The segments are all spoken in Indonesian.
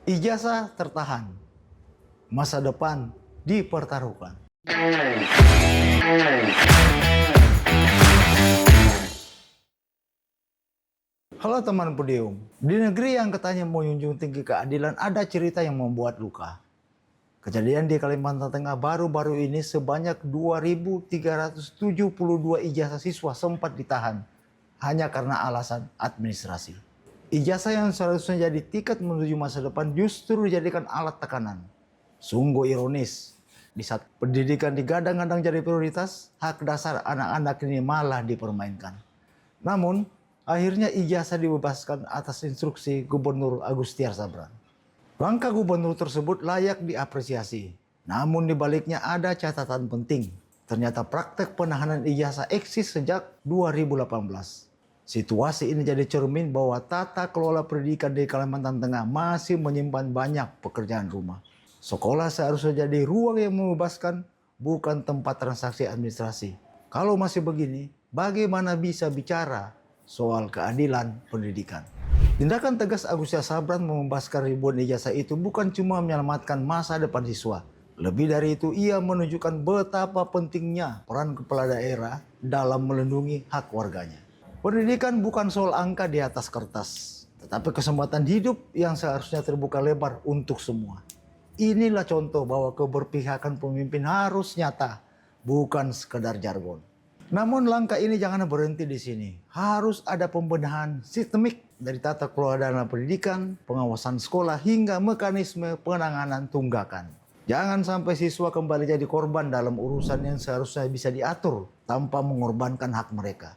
Ijazah tertahan, masa depan dipertaruhkan. Halo teman Podium, di negeri yang katanya menjunjung tinggi keadilan ada cerita yang membuat luka. Kejadian di Kalimantan Tengah baru-baru ini sebanyak 2.372 ijazah siswa sempat ditahan hanya karena alasan administrasi. Ijazah yang seharusnya jadi tiket menuju masa depan justru dijadikan alat tekanan. Sungguh ironis, di saat pendidikan digadang-gadang jadi prioritas, hak dasar anak-anak ini malah dipermainkan. Namun, akhirnya ijazah dibebaskan atas instruksi Gubernur Agustiar Sabran. Langkah gubernur tersebut layak diapresiasi. Namun di baliknya ada catatan penting. Ternyata praktek penahanan ijazah eksis sejak 2018. Situasi ini jadi cermin bahwa tata kelola pendidikan di Kalimantan Tengah masih menyimpan banyak pekerjaan rumah. Sekolah seharusnya jadi ruang yang membebaskan, bukan tempat transaksi administrasi. Kalau masih begini, bagaimana bisa bicara soal keadilan pendidikan? Tindakan tegas Agustiar Sabran membebaskan ribuan ijazah itu bukan cuma menyelamatkan masa depan siswa. Lebih dari itu, ia menunjukkan betapa pentingnya peran kepala daerah dalam melindungi hak warganya. Pendidikan bukan soal angka di atas kertas, tetapi kesempatan hidup yang seharusnya terbuka lebar untuk semua. Inilah contoh bahwa keberpihakan pemimpin harus nyata, bukan sekedar jargon. Namun langkah ini jangan berhenti di sini. Harus ada pembenahan sistemik dari tata kelola dana pendidikan, pengawasan sekolah, hingga mekanisme penanganan tunggakan. Jangan sampai siswa kembali jadi korban dalam urusan yang seharusnya bisa diatur tanpa mengorbankan hak mereka.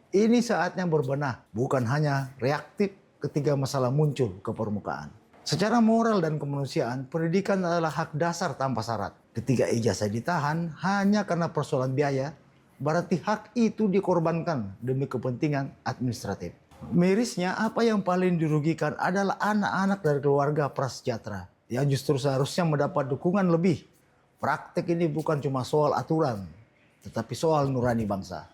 Ini saatnya berbenah, bukan hanya reaktif ketika masalah muncul ke permukaan. Secara moral dan kemanusiaan, pendidikan adalah hak dasar tanpa syarat. Ketika ijazah ditahan hanya karena persoalan biaya, berarti hak itu dikorbankan demi kepentingan administratif. Mirisnya, apa yang paling dirugikan adalah anak-anak dari keluarga prasejahtera yang justru seharusnya mendapat dukungan lebih. Praktek ini bukan cuma soal aturan, tetapi soal nurani bangsa.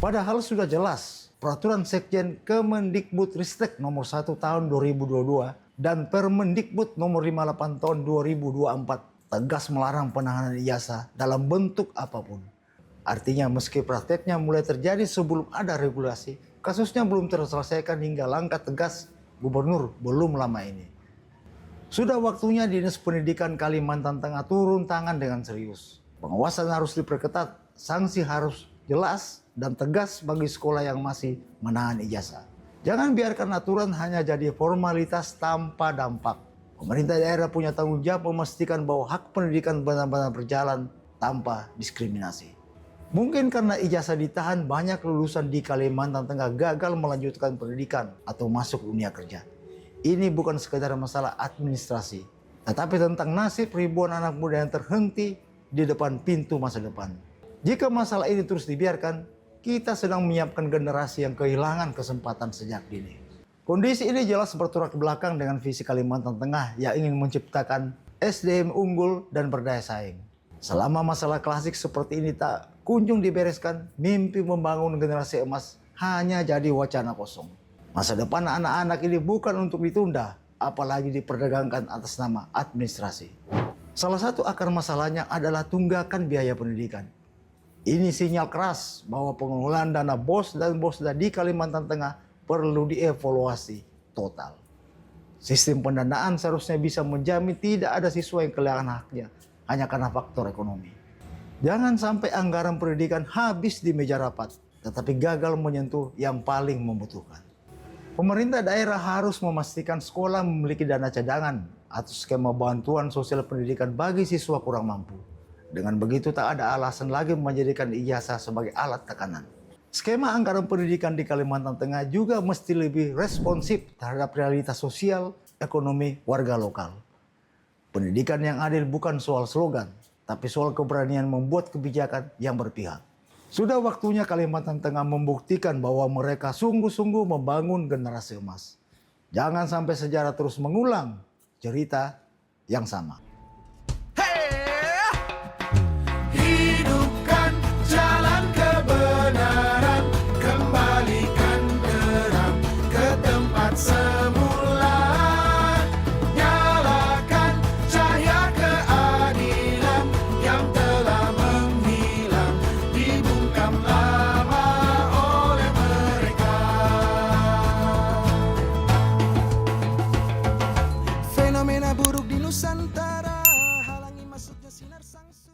Padahal sudah jelas, Peraturan Sekjen Kemendikbudristek nomor 1 tahun 2022 dan Permendikbud nomor 58 tahun 2024 tegas melarang penahanan ijazah dalam bentuk apapun. Artinya meski prakteknya mulai terjadi sebelum ada regulasi, kasusnya belum terselesaikan hingga langkah tegas gubernur belum lama ini. Sudah waktunya Dinas Pendidikan Kalimantan Tengah turun tangan dengan serius. Pengawasan harus diperketat, sanksi harus jelas dan tegas bagi sekolah yang masih menahan ijazah. Jangan biarkan aturan hanya jadi formalitas tanpa dampak. Pemerintah daerah punya tanggung jawab memastikan bahwa hak pendidikan benar-benar berjalan tanpa diskriminasi. Mungkin karena ijazah ditahan, banyak lulusan di Kalimantan Tengah gagal melanjutkan pendidikan atau masuk dunia kerja. Ini bukan sekedar masalah administrasi, tetapi tentang nasib ribuan anak muda yang terhenti di depan pintu masa depan. Jika masalah ini terus dibiarkan, kita sedang menyiapkan generasi yang kehilangan kesempatan sejak dini. Kondisi ini jelas bertolak belakang dengan visi Kalimantan Tengah yang ingin menciptakan SDM unggul dan berdaya saing. Selama masalah klasik seperti ini tak kunjung dibereskan, mimpi membangun generasi emas hanya jadi wacana kosong. Masa depan anak-anak ini bukan untuk ditunda, apalagi diperdagangkan atas nama administrasi. Salah satu akar masalahnya adalah tunggakan biaya pendidikan. Ini sinyal keras bahwa pengelolaan dana BOS dan BOSDA di Kalimantan Tengah perlu dievaluasi total. Sistem pendanaan seharusnya bisa menjamin tidak ada siswa yang kehilangan haknya hanya karena faktor ekonomi. Jangan sampai anggaran pendidikan habis di meja rapat, tetapi gagal menyentuh yang paling membutuhkan. Pemerintah daerah harus memastikan sekolah memiliki dana cadangan atau skema bantuan sosial pendidikan bagi siswa kurang mampu. Dengan begitu tak ada alasan lagi menjadikan ijazah sebagai alat tekanan. Skema anggaran pendidikan di Kalimantan Tengah juga mesti lebih responsif terhadap realitas sosial, ekonomi warga lokal. Pendidikan yang adil bukan soal slogan, tapi soal keberanian membuat kebijakan yang berpihak. Sudah waktunya Kalimantan Tengah membuktikan bahwa mereka sungguh-sungguh membangun generasi emas. Jangan sampai sejarah terus mengulang cerita yang sama.